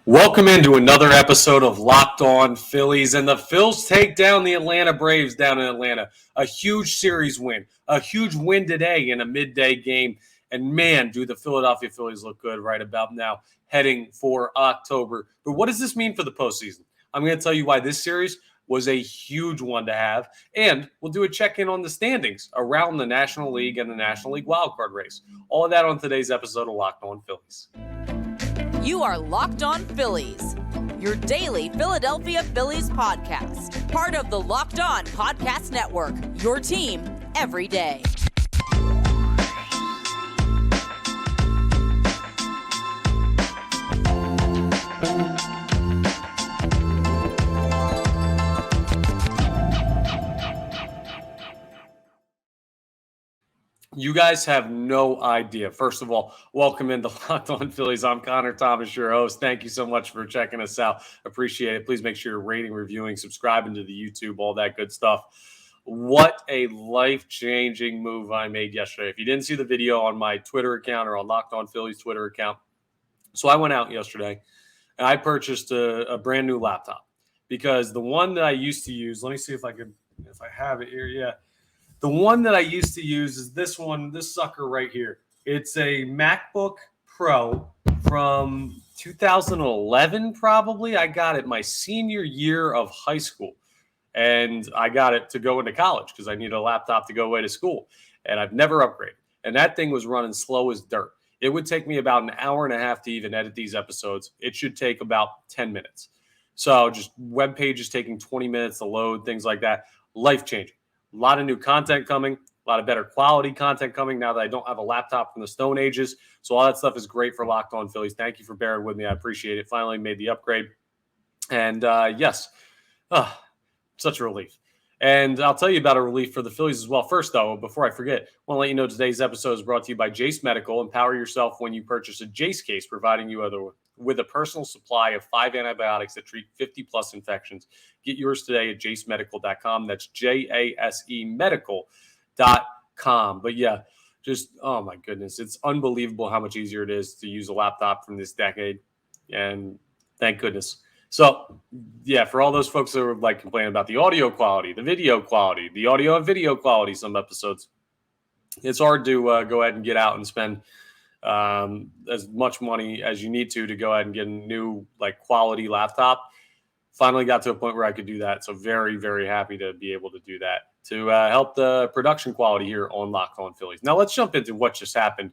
Welcome into another episode of Locked On Phillies, and the Phils take down the Atlanta Braves down in Atlanta. A huge series win, a huge win today in a midday game, and man, do the Philadelphia Phillies look good right about now, heading for October. But what does this mean for the postseason? I'm going to tell you why this series was a huge one to have, and we'll do a check-in on the standings around the National League and the National League wildcard race. All of that on today's episode of Locked On Phillies. You are Locked On Phillies, your daily Philadelphia Phillies podcast. Part of the Locked On Podcast Network, your team every day. You guys have no idea. First of all, welcome into Locked On Phillies. I'm Connor Thomas, your host. Thank you so much for checking us out. Appreciate it. Please make sure you're rating, reviewing, subscribing to the YouTube, all that good stuff. What a life-changing move I made yesterday. If you didn't see the video on my Twitter account or on Locked On Phillies Twitter account, so I went out yesterday and I purchased a brand new laptop because the one that I used to use, let me see if I have it here. Yeah. The one that I used to use is this one, this sucker right here. It's a MacBook Pro from 2011, probably. I got it my senior year of high school. And I got it to go into college because I needed a laptop to go away to school. And I've never upgraded. And that thing was running slow as dirt. It would take me about an hour and a half to even edit these episodes. It should take about 10 minutes. So just web pages taking 20 minutes to load, things like that. Life-changing. A lot of new content coming, a lot of better quality content coming now that I don't have a laptop from the Stone Ages. So all that stuff is great for Locked On Phillies. Thank you for bearing with me. I appreciate it. Finally made the upgrade. And yes, such a relief. And I'll tell you about a relief for the Phillies as well. First, though, before I forget, I want to let you know today's episode is brought to you by Jase Medical. Empower yourself when you purchase a Jase case, providing you with a personal supply of 5 antibiotics that treat 50-plus infections. Get yours today at jasemedical.com. That's JASE medical.com. But yeah, just, oh my goodness, it's unbelievable how much easier it is to use a laptop from this decade. And thank goodness. So, yeah, for all those folks that were like complaining about the audio quality, the video quality, the audio and video quality, some episodes, it's hard to go ahead and get out and spend as much money as you need to go ahead and get a new like quality laptop. Finally got to a point where I could do that. So very, very happy to be able to do that to help the production quality here on Locked On Phillies. Now let's jump into what just happened.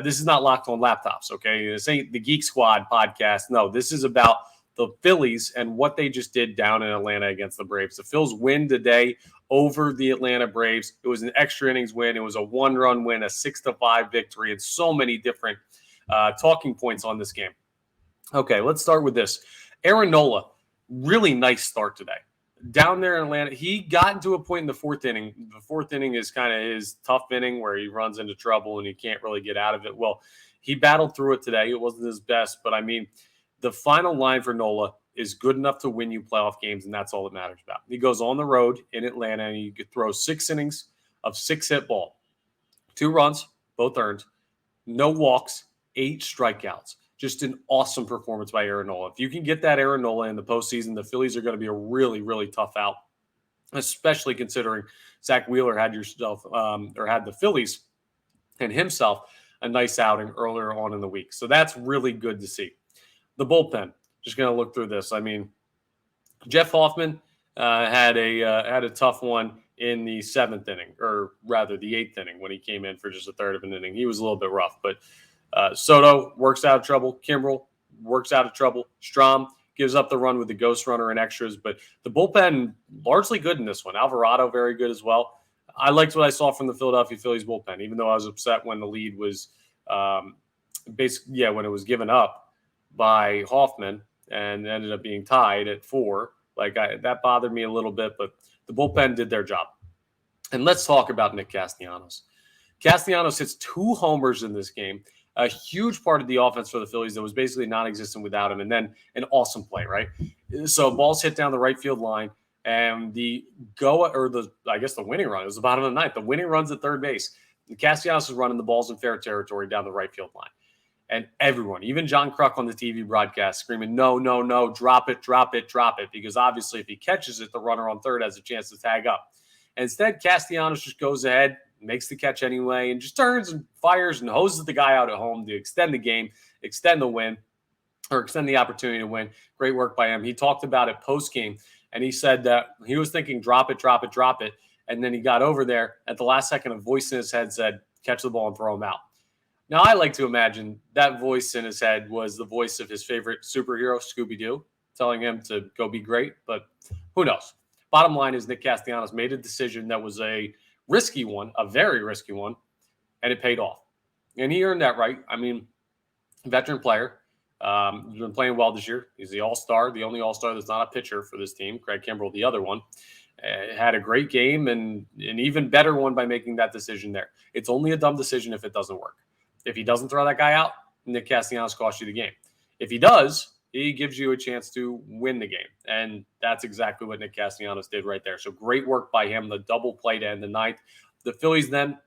This is not Locked On Laptops, okay? This ain't the Geek Squad podcast. No, this is about the Phillies and what they just did down in Atlanta against the Braves. The Phils win today over the Atlanta Braves. It was an extra innings win. It was a one-run win, a 6-5 victory, and so many different talking points on this game. Okay, let's start with this. Aaron Nola, really nice start today. Down there in Atlanta, he got into a point in the fourth inning. The fourth inning is kind of his tough inning where he runs into trouble and he can't really get out of it. Well, he battled through it today. It wasn't his best, but I mean, the final line for Nola is good enough to win you playoff games, and that's all that matters about. He goes on the road in Atlanta, and he could throw 6 innings of 6-hit ball. 2 runs, both earned, no walks, 8 strikeouts. Just an awesome performance by Aaron Nola. If you can get that Aaron Nola in the postseason, the Phillies are going to be a really, really tough out, especially considering Zach Wheeler had the Phillies and himself a nice outing earlier on in the week. So that's really good to see. The bullpen, just going to look through this. I mean, Jeff Hoffman had a tough one in the 7th inning, or rather the 8th inning when he came in for just a third of an inning. He was a little bit rough, but Soto works out of trouble. Kimbrel works out of trouble. Strahm gives up the run with the ghost runner and extras, but the bullpen largely good in this one. Alvarado very good as well. I liked what I saw from the Philadelphia Phillies bullpen, even though I was upset when the lead was when it was given up by Hoffman and ended up being tied at 4. That bothered me a little bit, but the bullpen did their job. And let's talk about Nick Castellanos. Castellanos hits 2 homers in this game, a huge part of the offense for the Phillies that was basically non-existent without him, and then an awesome play, right? So balls hit down the right field line, and the winning run, it was the bottom of the ninth. The winning run's at third base. Castellanos is running the balls in fair territory down the right field line. And everyone, even John Kruk on the TV broadcast, screaming, no, no, no, drop it, drop it, drop it. Because obviously if he catches it, the runner on third has a chance to tag up. And instead, Castellanos just goes ahead, makes the catch anyway, and just turns and fires and hoses the guy out at home to extend the game, extend the win, or extend the opportunity to win. Great work by him. He talked about it post-game, and he said that he was thinking, drop it, drop it, drop it. And then he got over there. At the last second, a voice in his head said, catch the ball and throw him out. Now, I like to imagine that voice in his head was the voice of his favorite superhero, Scooby-Doo, telling him to go be great, but who knows? Bottom line is Nick Castellanos made a decision that was a risky one, a very risky one, and it paid off. And he earned that right. I mean, veteran player. He's been playing well this year. He's the all-star, the only all-star that's not a pitcher for this team. Craig Kimbrell, the other one. Had a great game and an even better one by making that decision there. It's only a dumb decision if it doesn't work. If he doesn't throw that guy out, Nick Castellanos costs you the game. If he does, he gives you a chance to win the game. And that's exactly what Nick Castellanos did right there. So great work by him, the double play to end the ninth. The Phillies then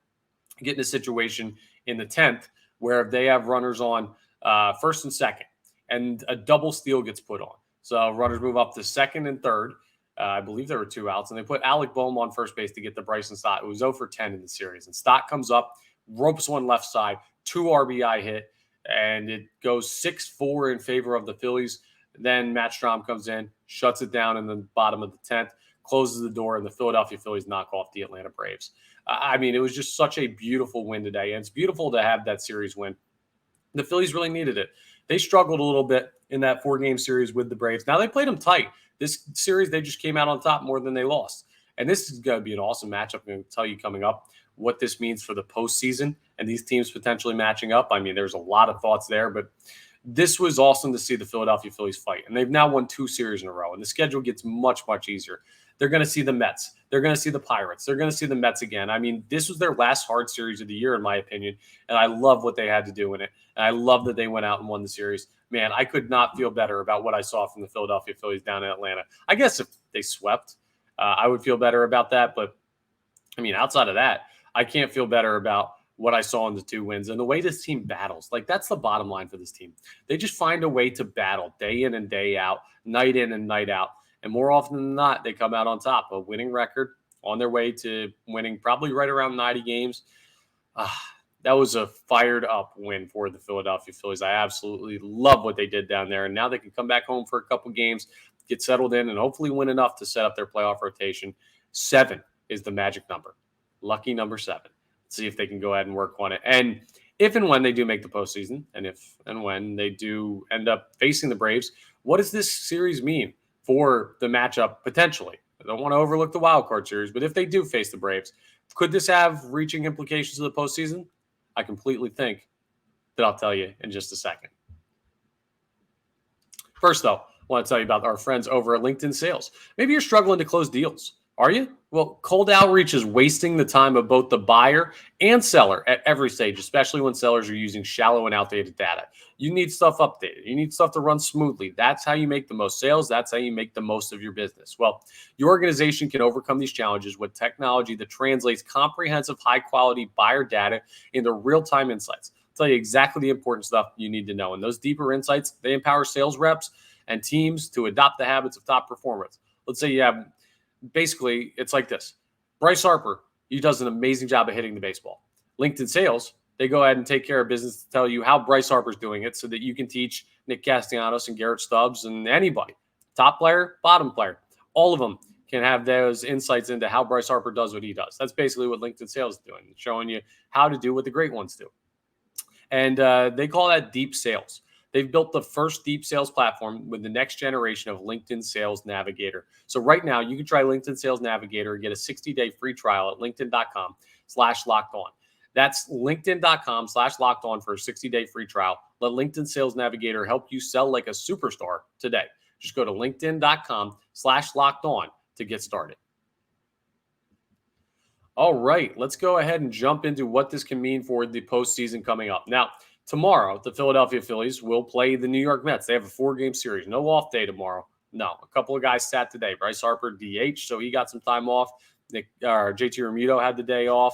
get in a situation in the 10th where they have runners on first and second, and a double steal gets put on. So runners move up to second and third. I believe there were 2 outs, and they put Alec Boehm on first base to get the Bryson Stott. It was 0 for 10 in the series. And Stott comes up, ropes one left side, 2 RBI hit, and it goes 6-4 in favor of the Phillies. Then Matt Strahm comes in, shuts it down in the bottom of the 10th, closes the door, and the Philadelphia Phillies knock off the Atlanta Braves. I mean, it was just such a beautiful win today, and it's beautiful to have that series win. The Phillies really needed it. They struggled a little bit in that 4-game series with the Braves. Now, they played them tight. This series, they just came out on top more than they lost. And this is going to be an awesome matchup. I'm going to tell you coming up what this means for the postseason and these teams potentially matching up. I mean, there's a lot of thoughts there, but this was awesome to see the Philadelphia Phillies fight. And they've now won 2 series in a row, and the schedule gets much, much easier. They're going to see the Mets. They're going to see the Pirates. They're going to see the Mets again. I mean, this was their last hard series of the year, in my opinion, and I love what they had to do in it. And I love that they went out and won the series. Man, I could not feel better about what I saw from the Philadelphia Phillies down in Atlanta. I guess if they swept, I would feel better about that. But, I mean, outside of that, I can't feel better about what I saw in the 2 wins and the way this team battles. Like, that's the bottom line for this team. They just find a way to battle day in and day out, night in and night out. And more often than not, they come out on top. A winning record, on their way to winning probably right around 90 games. That was a fired-up win for the Philadelphia Phillies. I absolutely love what they did down there. And now they can come back home for a couple games, get settled in, and hopefully win enough to set up their playoff rotation. 7 is the magic number. Lucky number 7. Let's see if they can go ahead and work on it. And if and when they do make the postseason, and if and when they do end up facing the Braves, what does this series mean for the matchup potentially? I don't want to overlook the wild card series, but if they do face the Braves, could this have reaching implications to the postseason? I completely think that I'll tell you in just a second. First, though, I want to tell you about our friends over at LinkedIn Sales. Maybe you're struggling to close deals. Are you? Well, cold outreach is wasting the time of both the buyer and seller at every stage, especially when sellers are using shallow and outdated data. You need stuff updated. You need stuff to run smoothly. That's how you make the most sales. That's how you make the most of your business. Well, your organization can overcome these challenges with technology that translates comprehensive, high-quality buyer data into real-time insights. I'll tell you exactly the important stuff you need to know. And those deeper insights, they empower sales reps and teams to adopt the habits of top performance. Let's say you have basically, it's like this. Bryce Harper, he does an amazing job of hitting the baseball. LinkedIn Sales, they go ahead and take care of business to tell you how Bryce Harper's doing it so that you can teach Nick Castellanos and Garrett Stubbs and anybody, top player, bottom player, all of them can have those insights into how Bryce Harper does what he does. That's basically what LinkedIn Sales is doing, showing you how to do what the great ones do. And they call that deep sales. They've built the first deep sales platform with the next generation of LinkedIn Sales Navigator. So right now, you can try LinkedIn Sales Navigator and get a 60-day free trial at linkedin.com/lockedon. That's linkedin.com/lockedon for a 60-day free trial. Let LinkedIn Sales Navigator help you sell like a superstar today. Just go to linkedin.com/lockedon to get started. All right, let's go ahead and jump into what this can mean for the postseason coming up. Now, tomorrow, the Philadelphia Phillies will play the New York Mets. They have a 4-game series. No off day tomorrow. No, a couple of guys sat today. Bryce Harper, DH, so he got some time off. JT Realmuto had the day off.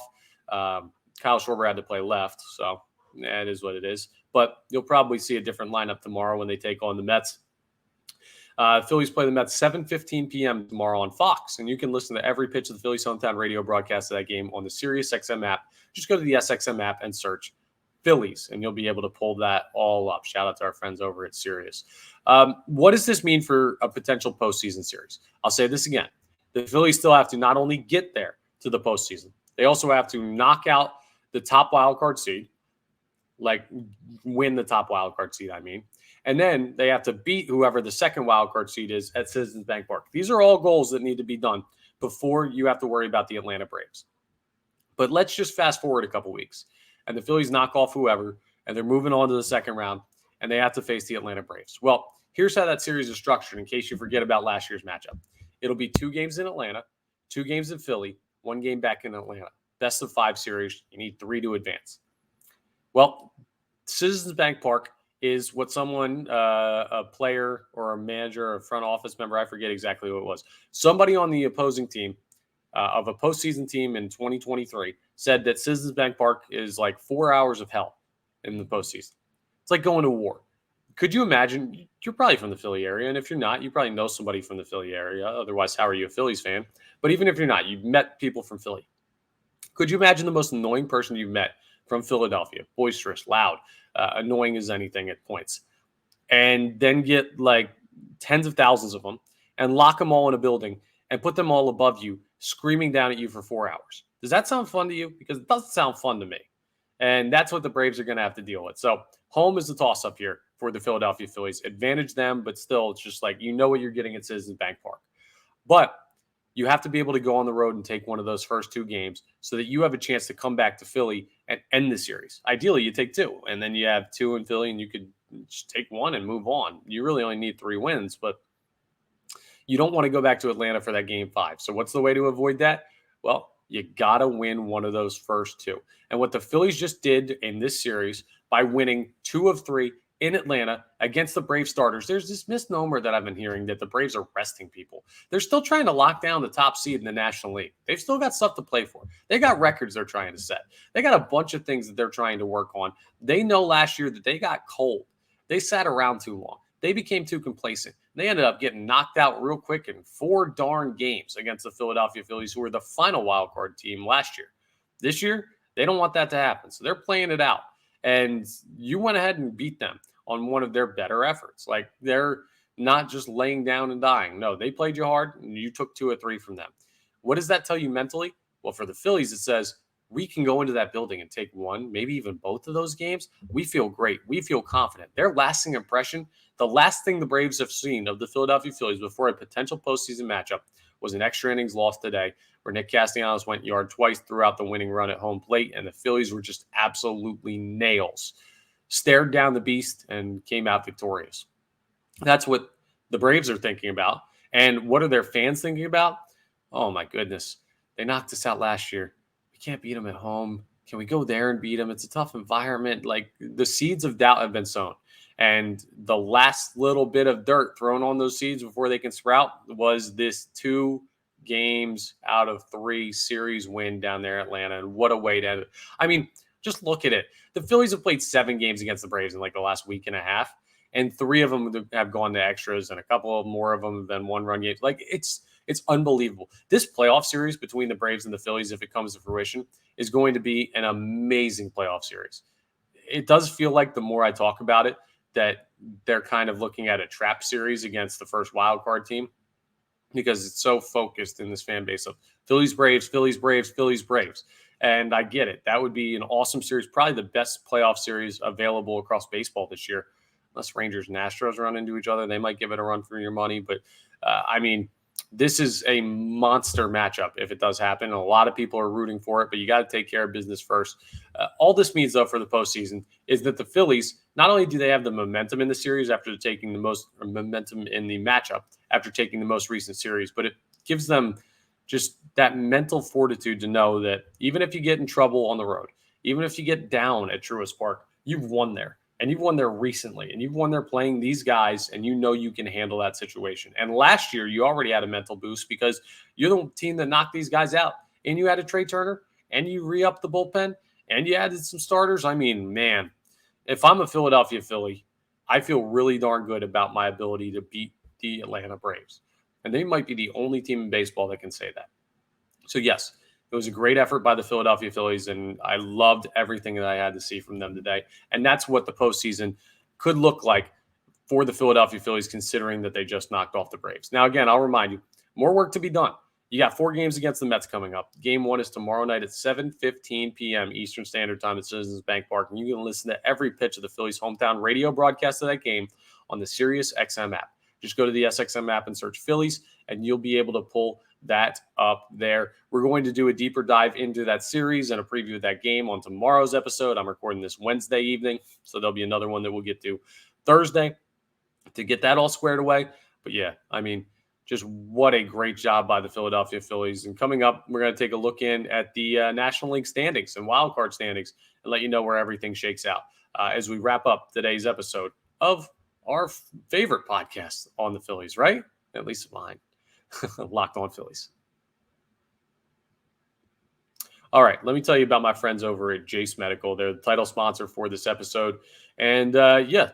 Kyle Schwarber had to play left, so that is what it is. but you'll probably see a different lineup tomorrow when they take on the Mets. Phillies play the Mets 7:15 p.m. tomorrow on Fox, and you can listen to every pitch of the Phillies hometown radio broadcast of that game on the SiriusXM app. Just go to the SXM app and search Phillies, and you'll be able to pull that all up. Shout out to our friends over at Sirius. What does this mean for a potential postseason series? I'll say this again. The Phillies still have to not only get there to the postseason, they also have to knock out the top wild card seed, like win the top wild card seed, and then they have to beat whoever the second wild card seed is at Citizens Bank Park. These are all goals that need to be done before you have to worry about the Atlanta Braves. But let's just fast forward a couple weeks, and the Phillies knock off whoever, and they're moving on to the second round, and they have to face the Atlanta Braves. Well, here's how that series is structured in case you forget about last year's matchup. It'll be 2 games in Atlanta, 2 games in Philly, 1 game back in Atlanta. Best of 5 series. You need 3 to advance. Well, Citizens Bank Park is what someone, a player or a manager or a front office member, I forget exactly who it was, somebody on the opposing team of a postseason team in 2023 said that Citizens Bank Park is like 4 hours of hell in the postseason. It's like going to war. Could you imagine? You're probably from the Philly area, and if you're not, you probably know somebody from the Philly area. Otherwise, how are you a Phillies fan? But even if you're not, you've met people from Philly. Could you imagine the most annoying person you've met from Philadelphia? Boisterous, loud, annoying as anything at points. And then get like tens of thousands of them and lock them all in a building and put them all above you, screaming down at you for 4 hours. Does that sound fun to you? Because it doesn't sound fun to me. And that's what the Braves are going to have to deal with. So home is the toss-up here for the Philadelphia Phillies. Advantage them, but still, it's just like you know what you're getting at Citizens Bank Park. But you have to be able to go on the road and take one of those first 2 games so that you have a chance to come back to Philly and end the series. Ideally, you take 2, and then you have 2 in Philly, and you could just take 1 and move on. You really only need 3 wins, but you don't want to go back to Atlanta for that game 5. So what's the way to avoid that? Well, you got to win one of those first 2. And what the Phillies just did in this series by winning 2 of 3 in Atlanta against the Braves starters, there's this misnomer that I've been hearing that the Braves are resting people. They're still trying to lock down the top seed in the National League. They've still got stuff to play for. They got records they're trying to set. They got a bunch of things that they're trying to work on. They know last year that they got cold. They sat around too long. They became too complacent. They ended up getting knocked out real quick in 4 darn games against the Philadelphia Phillies, who were the final wild card team last year. This year, they don't want that to happen. So they're playing it out. And you went ahead and beat them on one of their better efforts. Like, they're not just laying down and dying. No, they played you hard, and you took 2 or 3 from them. What does that tell you mentally? Well, for the Phillies, it says we can go into that building and take 1, maybe even both of those games. We feel great. We feel confident. Their lasting impression, the last thing the Braves have seen of the Philadelphia Phillies before a potential postseason matchup was an extra innings lost today where Nick Castellanos went yard twice throughout the winning run at home plate, and the Phillies were just absolutely nails. Stared down the beast and came out victorious. That's what the Braves are thinking about. And what are their fans thinking about? Oh, my goodness. They knocked us out last year. We can't beat them at home. Can we go there and beat them? It's a tough environment. Like, the seeds of doubt have been sown. And the last little bit of dirt thrown on those seeds before they can sprout was this 2 games out of 3 series win down there in Atlanta. And what a way to end it. I mean, just look at it. The Phillies have played 7 games against the Braves in like the last week and a half. And 3 of them have gone to extras, and a couple of more of them have been 1-run games. Like, it's unbelievable. This playoff series between the Braves and the Phillies, if it comes to fruition, is going to be an amazing playoff series. It does feel like the more I talk about it, that they're kind of looking at a trap series against the first wild card team because it's so focused in this fan base of Phillies, Braves, Phillies, Braves, Phillies, Braves. And I get it. That would be an awesome series, probably the best playoff series available across baseball this year. Unless Rangers and Astros run into each other, they might give it a run for your money. But, I mean, this is a monster matchup if it does happen. And a lot of people are rooting for it, but you got to take care of business first. All this means, though, for the postseason is that the Phillies, not only do they have the momentum in the series after taking the most momentum in the matchup after taking the most recent series, but it gives them just that mental fortitude to know that even if you get in trouble on the road, even if you get down at Truist Park, you've won there. And you've won there recently, and you've won there playing these guys, and you know you can handle that situation. And last year, you already had a mental boost because you're the team that knocked these guys out. And you had a Trey Turner, and you re-upped the bullpen, and you added some starters. I mean, man, if I'm a Philadelphia Philly, I feel really darn good about my ability to beat the Atlanta Braves. And they might be the only team in baseball that can say that. So, yes, it was a great effort by the Philadelphia Phillies, and I loved everything that I had to see from them today. And that's what the postseason could look like for the Philadelphia Phillies, considering that they just knocked off the Braves. Now, again, I'll remind you, more work to be done. You got 4 games against the Mets coming up. Game 1 is tomorrow night at 7:15 p.m. Eastern Standard Time at Citizens Bank Park. And you can listen to every pitch of the Phillies' hometown radio broadcast of that game on the Sirius XM app. Just go to the SXM app and search Phillies, and you'll be able to pull that up there. We're going to do a deeper dive into that series and a preview of that game on tomorrow's episode. I'm recording this Wednesday evening, so there'll be another one that we'll get to Thursday to get that all squared away. But yeah, I mean, just what a great job by the Philadelphia Phillies. And coming up, we're going to take a look in at the National League standings and wildcard standings and let you know where everything shakes out as we wrap up today's episode of our favorite podcast on the Phillies, right? At least mine, Locked On Phillies. All right, let me tell you about my friends over at Jase Medical. They're the title sponsor for this episode. And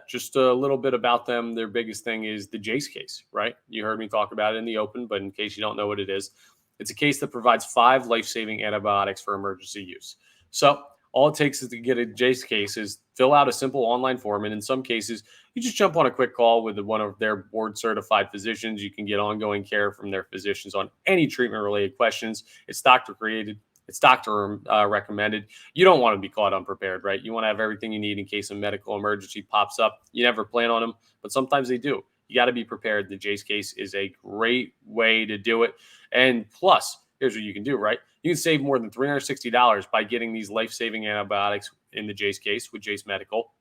just a little bit about them. Their biggest thing is the Jase case, right? You heard me talk about it in the open, but in case you don't know what it is, it's a case that provides 5 life-saving antibiotics for emergency use. So all it takes is to get a Jase case is fill out a simple online form. And in some cases, you just jump on a quick call with one of their board-certified physicians. You can get ongoing care from their physicians on any treatment-related questions. It's doctor-created. It's doctor recommended. You don't want to be caught unprepared, right? You want to have everything you need in case a medical emergency pops up. You never plan on them, but sometimes they do. You got to be prepared. The Jase case is a great way to do it. And plus, here's what you can do, right? You can save more than $360 by getting these life-saving antibiotics in the Jase case with Jase Medical.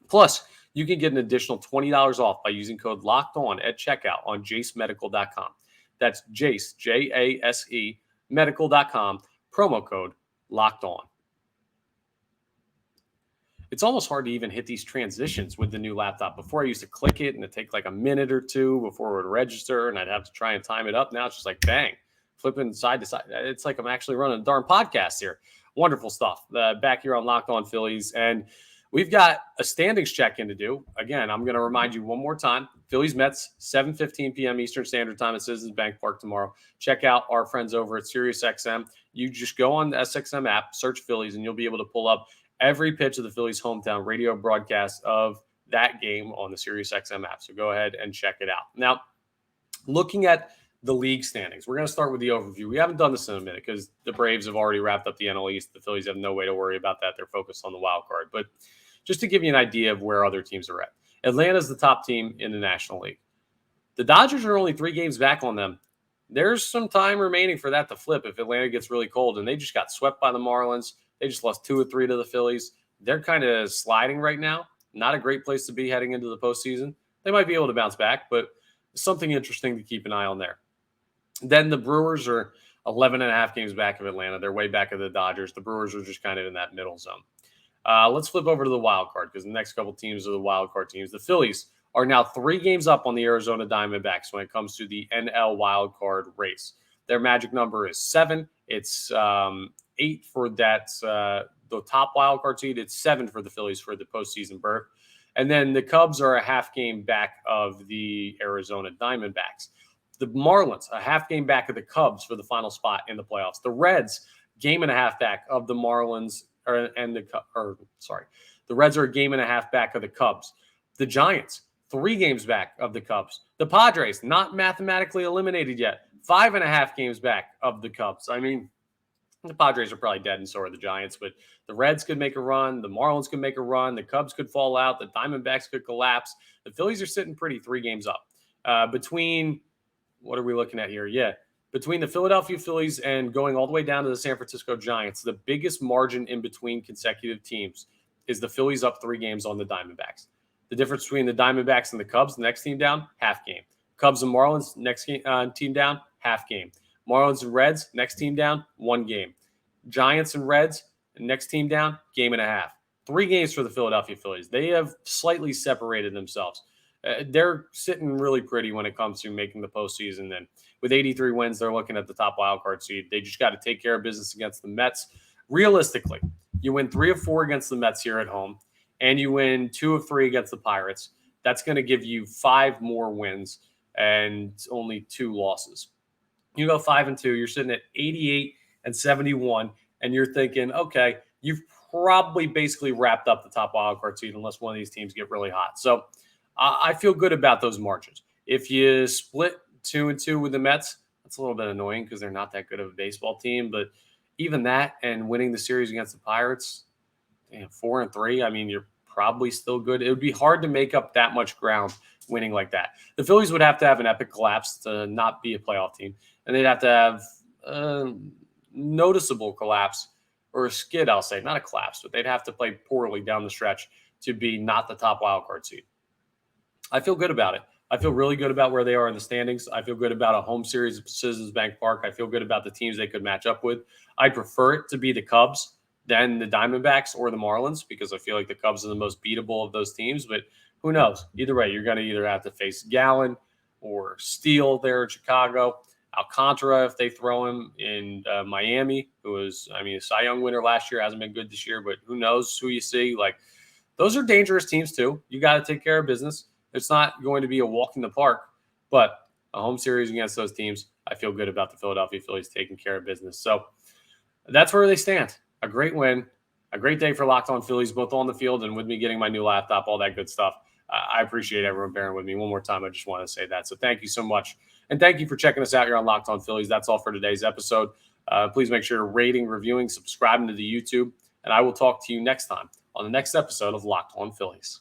Plus, you can get an additional $20 off by using code LOCKEDON at checkout on jasemedical.com. That's Jase, Jase, medical.com. Promo code Locked On. It's almost hard to even hit these transitions with the new laptop. Before I used to click it and it'd take like a minute or two before it would register and I'd have to try and time it up. Now it's just like bang, flipping side to side. It's like I'm actually running a darn podcast here. Wonderful stuff. Back here on Locked On Phillies. And we've got a standings check-in to do. Again, I'm going to remind you one more time. Phillies Mets, 7:15 p.m. Eastern Standard Time at Citizens Bank Park tomorrow. Check out our friends over at Sirius XM. You just go on the SXM app, search Phillies, and you'll be able to pull up every pitch of the Phillies' hometown radio broadcast of that game on the Sirius XM app. So go ahead and check it out. Now, looking at the league standings, we're going to start with the overview. We haven't done this in a minute because the Braves have already wrapped up the NL East. The Phillies have no way to worry about that. They're focused on the wild card. But just to give you an idea of where other teams are at, Atlanta's the top team in the National League. The Dodgers are only 3 games back on them. There's some time remaining for that to flip if Atlanta gets really cold, and they just got swept by the Marlins. They just lost 2 or 3 to the Phillies. They're kind of sliding right now. Not a great place to be heading into the postseason. They might be able to bounce back, but something interesting to keep an eye on there. Then the Brewers are 11.5 games back of Atlanta. They're way back of the Dodgers. The Brewers are just kind of in that middle zone. Let's flip over to the wild card because the next couple teams are the wild card teams. The Phillies are now 3 games up on the Arizona Diamondbacks when it comes to the NL wild card race. Their magic number is 7. It's 8 for that the top wild card seed. It's 7 for the Phillies for the postseason berth. And then the Cubs are a half game back of the Arizona Diamondbacks. The Marlins, a half game back of the Cubs for the final spot in the playoffs. The Reds, game and a half back of the Marlins, the Reds are a game and a half back of the Cubs. The Giants, 3 games back of the Cubs. The Padres, not mathematically eliminated yet, 5.5 games back of the Cubs. I mean, the Padres are probably dead, and so are the Giants, but the Reds could make a run. The Marlins could make a run. The Cubs could fall out. The Diamondbacks could collapse. The Phillies are sitting pretty 3 games up. Between, what are we looking at here? Yeah, between the Philadelphia Phillies and going all the way down to the San Francisco Giants, the biggest margin in between consecutive teams is the Phillies up 3 games on the Diamondbacks. The difference between the Diamondbacks and the Cubs, the next team down, half game. Cubs and Marlins, next game, team down, half game. Marlins and Reds, next team down, 1 game. Giants and Reds, next team down, game and a half. 3 games for the Philadelphia Phillies. They have slightly separated themselves. They're sitting really pretty when it comes to making the postseason. And with 83 wins, they're looking at the top wildcard seed. They just got to take care of business against the Mets. Realistically, you win 3 of 4 against the Mets here at home. and you win 2 of 3 against the Pirates, that's going to give you 5 more wins and only 2 losses. You go 5-2, you're sitting at 88 and 71, and you're thinking, okay, you've probably basically wrapped up the top wildcard seed unless one of these teams get really hot. So I feel good about those margins. If you split 2-2 with the Mets, that's a little bit annoying because they're not that good of a baseball team. But even that and winning the series against the Pirates, 4-3, I mean, you're probably still good. It would be hard to make up that much ground winning like that. The Phillies would have to have an epic collapse to not be a playoff team, and they'd have to have a noticeable collapse or a skid, I'll say, not a collapse, but they'd have to play poorly down the stretch to be not the top wildcard seed. I feel good about it. I feel really good about where they are in the standings. I feel good about a home series at Citizens Bank Park. I feel good about the teams they could match up with. I'd prefer it to be the Cubs than the Diamondbacks or the Marlins because I feel like the Cubs are the most beatable of those teams. But who knows? Either way, you're going to either have to face Gallen or Steele there in Chicago. Alcantara, if they throw him in Miami, who was, a Cy Young winner last year, hasn't been good this year, but who knows who you see. Like, those are dangerous teams too. You got to take care of business. It's not going to be a walk in the park, but a home series against those teams, I feel good about the Philadelphia Phillies taking care of business. So that's where they stand. A great win, a great day for Locked On Phillies, both on the field and with me getting my new laptop, all that good stuff. I appreciate everyone bearing with me. One more time, I just want to say that. So thank you so much. And thank you for checking us out here on Locked On Phillies. That's all for today's episode. Please make sure you're rating, reviewing, subscribing to the YouTube. And I will talk to you next time on the next episode of Locked On Phillies.